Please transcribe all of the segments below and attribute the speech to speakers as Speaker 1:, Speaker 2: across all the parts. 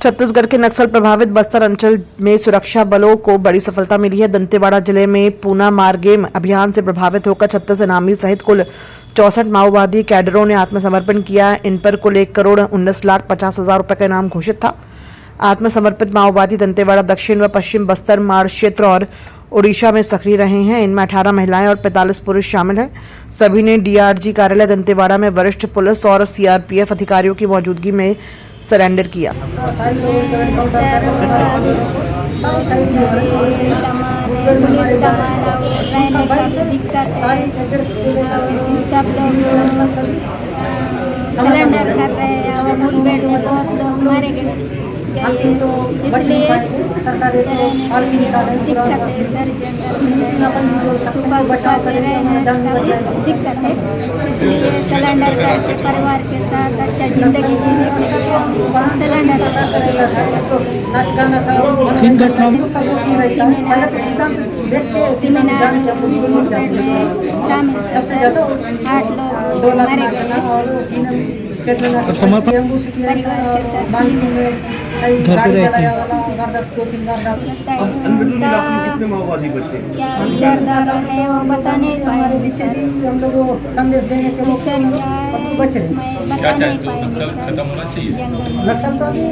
Speaker 1: छत्तीसगढ़ के नक्सल प्रभावित बस्तर अंचल में सुरक्षा बलों को बड़ी सफलता मिली है। दंतेवाड़ा जिले में पूना मारगेम अभियान से प्रभावित होकर 36 इनामी सहित कुल 64 माओवादी कैडरों ने आत्मसमर्पण किया। इन पर कुल 1,19,50,000 रुपए का इनाम घोषित था। आत्मसमर्पित माओवादी दंतेवाड़ा, दक्षिण व पश्चिम बस्तर माड़ क्षेत्र और ओडिशा में सक्रिय रहे हैं। इनमें 18 महिलाएं और 45 पुरुष शामिल हैं। सभी ने डीआरजी कार्यालय दंतेवाड़ा में वरिष्ठ पुलिस और सीआरपीएफ अधिकारियों की मौजूदगी में सरेंडर किया।
Speaker 2: सब लोग सरेंडर कर रहे हैं और मुठभेड़ में बहुत लोग मारे गए, इसलिए दिक्कत है सर। सुबह सुबह दे रहे हैं, काफ़ी दिक्कत है, इसलिए सिलेंडर करके परिवार के साथ अच्छा जिंदगी जीने के लिए सिलेंडर
Speaker 3: किन घटनाओं में
Speaker 2: शामिल 8 लोग मारे गए।
Speaker 3: अब समर्पण
Speaker 2: परिवार के साथ
Speaker 3: घर पे रहते हैं।
Speaker 4: कितने माओवादी बच्चे
Speaker 2: क्या विचारधारा है वो बता नहीं पाएंगे सर।
Speaker 5: हम लोग को संदेश देने के
Speaker 2: विचार क्या है बता नहीं पाएंगे
Speaker 4: खत्म होना चाहिए।
Speaker 5: नक्सल तो अभी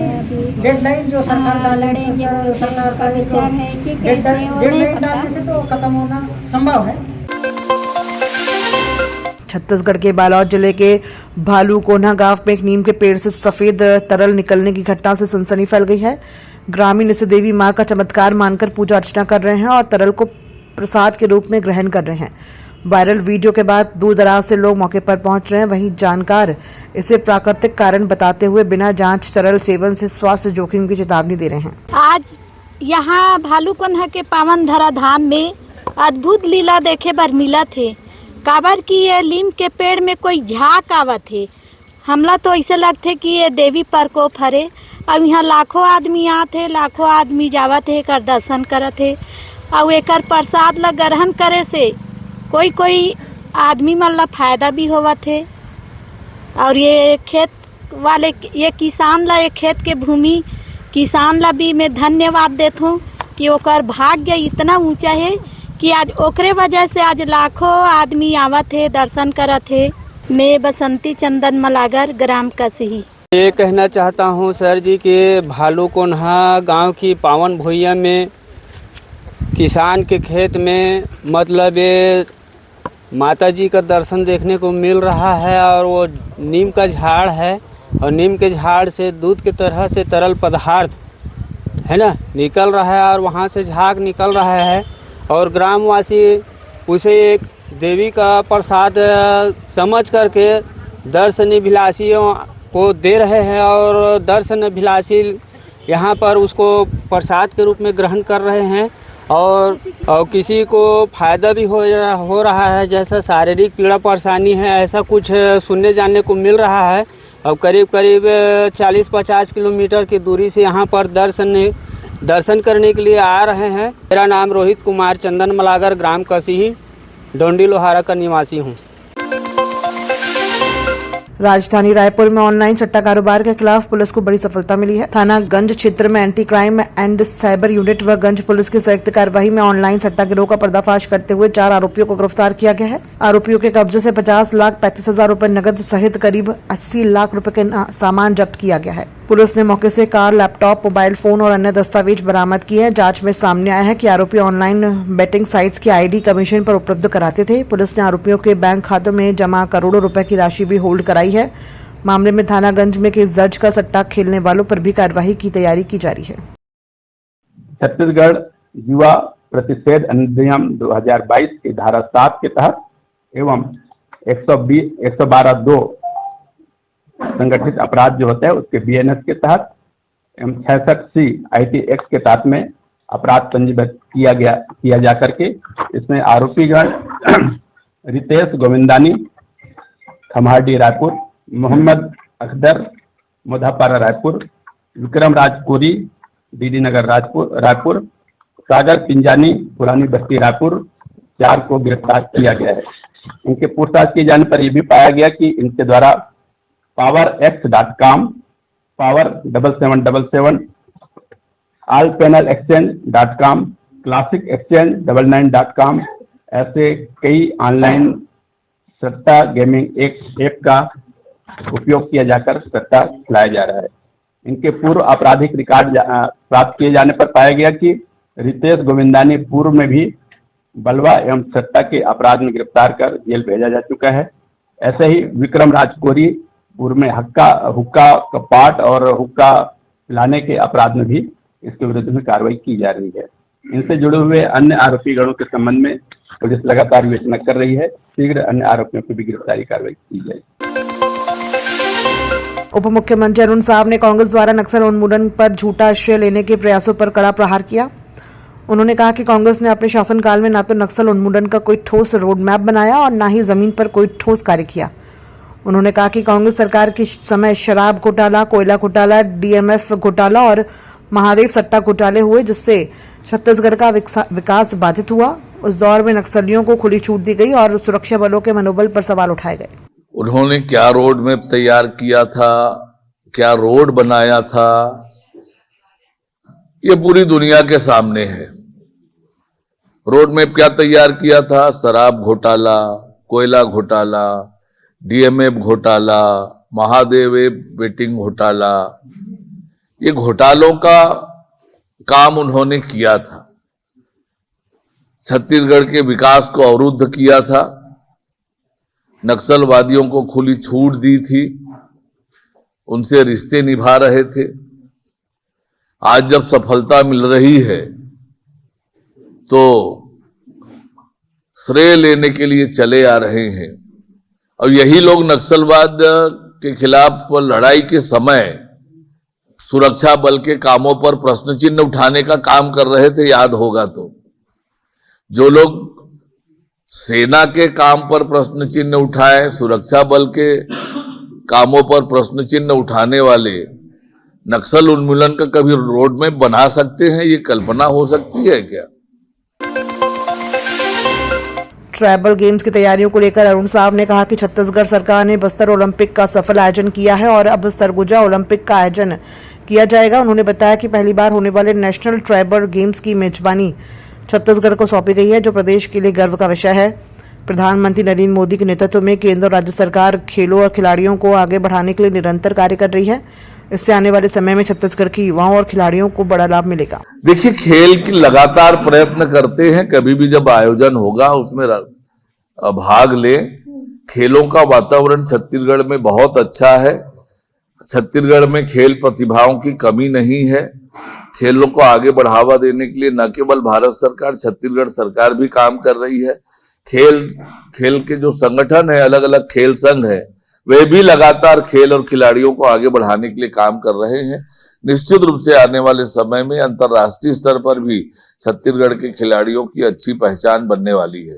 Speaker 5: डेडलाइन जो सरकार
Speaker 2: लड़ेंगे, सरकार का विचार है कि कैसे वो नहीं
Speaker 5: डेडलाइन
Speaker 2: पता।
Speaker 5: डालने से तो खत्म होना संभव है।
Speaker 1: छत्तीसगढ़ के बालोद जिले के भालूकोना गांव में एक नीम के पेड़ से सफेद तरल निकलने की घटना से सनसनी फैल गई है। ग्रामीण इसे देवी मां का चमत्कार मानकर पूजा अर्चना कर रहे हैं और तरल को प्रसाद के रूप में ग्रहण कर रहे हैं। वायरल वीडियो के बाद दूर दराज से लोग मौके पर पहुंच रहे हैं। वहीं जानकार इसे प्राकृतिक कारण बताते हुए बिना जांच तरल सेवन से स्वास्थ्य जोखिम की चेतावनी दे रहे हैं।
Speaker 6: आज यहाँ भालूकोना के पावन धरा धाम में अद्भुत लीला देखे बर मिला थे। काबर की ये नीम के पेड़ में कोई झाक आवत थे। हमला तो ऐसे लगते कि ये देवी प्रकोप हरे। अब यहाँ लाखों आदमी आते, लाखों आदमी जावत है, कर दर्शन करत है और एकर प्रसाद ला ग्रहण करे से कोई कोई आदमी मन ला फायदा भी होवत है। और ये खेत वाले, ये किसान ला, ये खेत के भूमि किसान ला भी मैं धन्यवाद देता हूँ कि ओकर भाग्य इतना ऊंचा है कि आज ओकरे वजह से आज लाखों आदमी आवत है, दर्शन करत है। मैं बसंती चंदन मलागर, ग्राम कसिही।
Speaker 7: ये कहना चाहता हूँ सर जी कि भालूकोना गांव की पावन भुइयां में किसान के खेत में मतलब ये माता जी का दर्शन देखने को मिल रहा है। और वो नीम का झाड़ है और नीम के झाड़ से दूध के तरह से तरल पदार्थ है ना निकल रहा है और वहाँ से झाग निकल रहा है। और ग्रामवासी उसे एक देवी का प्रसाद समझ करके दर्शनाभिलाषियों को दे रहे हैं और दर्शनाभिलाषी यहाँ पर उसको प्रसाद के रूप में ग्रहण कर रहे हैं। और किसी को फायदा भी हो रहा है, जैसा शारीरिक पीड़ा परेशानी है ऐसा कुछ सुनने जानने को मिल रहा है। और करीब करीब 40-50 किलोमीटर की दूरी से यहाँ पर दर्शन करने के लिए आ रहे हैं। मेरा नाम रोहित कुमार चंदन मलागर, ग्राम कसिही, डोंडी लोहारा का निवासी हूँ।
Speaker 1: राजधानी रायपुर में ऑनलाइन सट्टा कारोबार के खिलाफ पुलिस को बड़ी सफलता मिली है। थाना गंज क्षेत्र में anti crime and cyber unit व गंज पुलिस की संयुक्त कार्रवाई में ऑनलाइन सट्टा गिरोह का पर्दाफाश करते हुए 4 आरोपियों को गिरफ्तार किया गया है। आरोपियों के कब्जे से 50,35,000 रुपए नकद सहित करीब 80 लाख रुपए के सामान जब्त किया गया है। पुलिस ने मौके से कार, लैपटॉप, मोबाइल फोन और अन्य दस्तावेज बरामद किए हैं। जांच में सामने आया है कि आरोपी ऑनलाइन बेटिंग साइट्स की आईडी कमीशन पर उपलब्ध कराते थे। पुलिस ने आरोपियों के बैंक खातों में जमा करोड़ों रुपए की राशि भी होल्ड कराई है। मामले में थानागंज में केस दर्ज कर सट्टा खेलने वालों पर भी कार्रवाई की तैयारी की जा रही है।
Speaker 8: छत्तीसगढ़ युवा प्रतिषेध अधिनियम 2022 की धारा 7 के तहत एवं 112(2) संगठित अपराध जो होता है उसके बीएनएस के तहत एवं 66C IT एक्ट के तहत में अपराध पंजीबद्ध किया जा करके इसमें आरोपी जो है रितेश गोविंदानी, खम्हारडी रायपुर, मोहम्मद अखदर, मोधापारा रायपुर, विक्रम राजपुरी, डीडी नगर रायपुर, सागर पिंजानी, पुरानी बस्ती रायपुर, 4 को गिरफ्तार किया गया है। इनके पूछताछ किए जाने पर यह भी पाया गया कि इनके द्वारा powerx.com power7777, allpanelexchange.com, classicexchange99.com, ऐसे कई ऑनलाइन सट्टा गेमिंग ऐप का उपयोग किया जाकर सट्टा खिलाया जा रहा है। इनके पूर्व आपराधिक रिकॉर्ड प्राप्त किए जाने पर पाया गया कि रितेश गोविंदानी पूर्व में भी बलवा एवं सट्टा के अपराध में गिरफ्तार कर जेल भेजा जा चुका है। ऐसे ही विक्रम राजकोरी पूर्व में हुक्का कपाट और हुक्का पिलाने के अपराध में भी इसके विरुद्ध में कार्रवाई की जा रही है। इनसे जुड़े हुए अन्य आरोपी गणों के संबंध में पुलिस लगातार विवेचना कर रही है। शीघ्र अन्य आरोपियों की भी गिरफ्तारी कार्रवाई की जाएगी।
Speaker 1: उप मुख्यमंत्री अरुण साव ने कांग्रेस द्वारा नक्सल उन्मूलन पर झूठा आश्रय लेने के प्रयासों पर कड़ा प्रहार किया। उन्होंने कहा कि कांग्रेस ने अपने शासनकाल में न तो नक्सल उन्मूलन का कोई ठोस रोड मैप बनाया और न ही जमीन पर कोई ठोस कार्य किया। उन्होंने कहा कि कांग्रेस सरकार के समय शराब घोटाला, कोयला घोटाला, डीएमएफ घोटाला और महादेव सट्टा घोटाले हुए, जिससे छत्तीसगढ़ का विकास बाधित हुआ। उस दौर में नक्सलियों को खुली छूट दी गई और सुरक्षा बलों के मनोबल पर सवाल उठाए गए।
Speaker 9: उन्होंने क्या रोड मैप तैयार किया था, क्या रोड बनाया था, ये पूरी दुनिया के सामने है। रोड मैप क्या तैयार किया था? शराब घोटाला, कोयला घोटाला, डीएमएफ घोटाला, महादेव बेटिंग घोटाला, ये घोटालों का काम उन्होंने किया था। छत्तीसगढ़ के विकास को अवरुद्ध किया था, नक्सलवादियों को खुली छूट दी थी, उनसे रिश्ते निभा रहे थे। आज जब सफलता मिल रही है तो श्रेय लेने के लिए चले आ रहे हैं। और यही लोग नक्सलवाद के खिलाफ लड़ाई के समय सुरक्षा बल के कामों पर प्रश्न चिन्ह उठाने का काम कर रहे थे, याद होगा तो। जो लोग सेना के काम पर प्रश्न चिन्ह उठाए, सुरक्षा बल के कामों पर प्रश्न चिन्ह उठाने वाले नक्सल उन्मूलन का कभी रोड मैप बना सकते हैं? ये कल्पना हो सकती है क्या?
Speaker 1: ट्राइबल गेम्स की तैयारियों को लेकर अरुण साव ने कहा कि छत्तीसगढ़ सरकार ने बस्तर ओलंपिक का सफल आयोजन किया है और अब सरगुजा ओलंपिक का आयोजन किया जाएगा। उन्होंने बताया कि पहली बार होने वाले नेशनल ट्राइबल गेम्स की मेजबानी छत्तीसगढ़ को सौंपी गई है, जो प्रदेश के लिए गर्व का विषय है। प्रधानमंत्री नरेंद्र मोदी के नेतृत्व में केंद्र और राज्य सरकार खेलों और खिलाड़ियों को आगे बढ़ाने के लिए निरंतर कार्य कर रही है। इससे आने वाले समय में छत्तीसगढ़ के युवाओं और खिलाड़ियों को बड़ा लाभ मिलेगा।
Speaker 9: देखिए, खेल की लगातार प्रयत्न करते हैं, कभी भी जब आयोजन होगा उसमें भाग लें। खेलों का वातावरण छत्तीसगढ़ में बहुत अच्छा है। छत्तीसगढ़ में खेल प्रतिभाओं की कमी नहीं है। खेलों को आगे बढ़ावा देने के लिए न केवल भारत सरकार, छत्तीसगढ़ सरकार भी काम कर रही है। खेल के जो संगठन है, अलग अलग खेल संघ है, वे भी लगातार खेल और खिलाड़ियों को आगे बढ़ाने के लिए काम कर रहे हैं। निश्चित रूप से आने वाले समय में अंतर्राष्ट्रीय स्तर पर भी छत्तीसगढ़ के खिलाड़ियों की अच्छी पहचान बनने वाली है।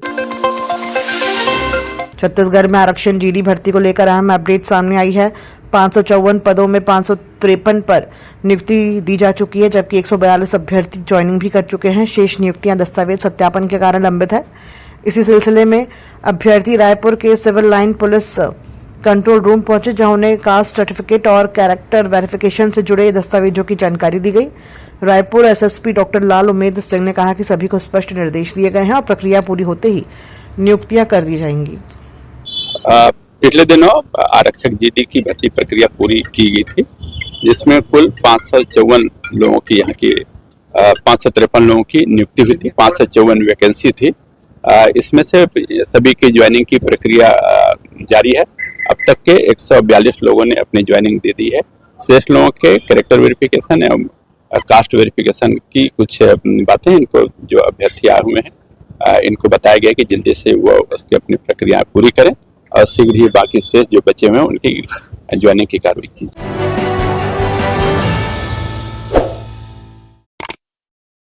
Speaker 1: छत्तीसगढ़ में आरक्षण जीडी भर्ती को लेकर अहम अपडेट सामने आई है। 554 पदों में 553 पर नियुक्ति दी जा चुकी है, जबकि 142 अभ्यर्थी ज्वाइनिंग भी कर चुके हैं। शेष नियुक्तियां दस्तावेज सत्यापन के कारण लंबित है। इसी सिलसिले में अभ्यर्थी रायपुर के civil line police control room पहुंचे, जहां उन्हें कास्ट सर्टिफिकेट और कैरेक्टर वेरिफिकेशन से जुड़े दस्तावेजों की जानकारी दी गई। रायपुर एसएसपी डॉक्टर लाल उमेद सिंह ने कहा कि सभी को स्पष्ट निर्देश दिए गए हैं और प्रक्रिया पूरी होते ही नियुक्तियां कर दी जाएंगी।
Speaker 10: पिछले दिनों आरक्षक जीडी की भर्ती प्रक्रिया पूरी की गई थी, जिसमें कुल 554 लोगों की यहाँ की 553 लोगों की नियुक्ति हुई थी। 554 वैकेंसी थी। इसमें से सभी की ज्वाइनिंग की प्रक्रिया जारी है। अब तक के 142 लोगों ने अपनी ज्वाइनिंग दे दी है। शेष लोगों के कैरेक्टर वेरिफिकेशन एवं कास्ट वेरिफिकेशन की कुछ बातें इनको जो अभ्यर्थी आए हुए हैं इनको बताया गया कि जल्दी से वो उसकी अपनी प्रक्रिया पूरी करें और शीघ्र ही बाकी शेष जो बचे हुए हैं उनकी ज्वाइनिंग की कार्रवाई की।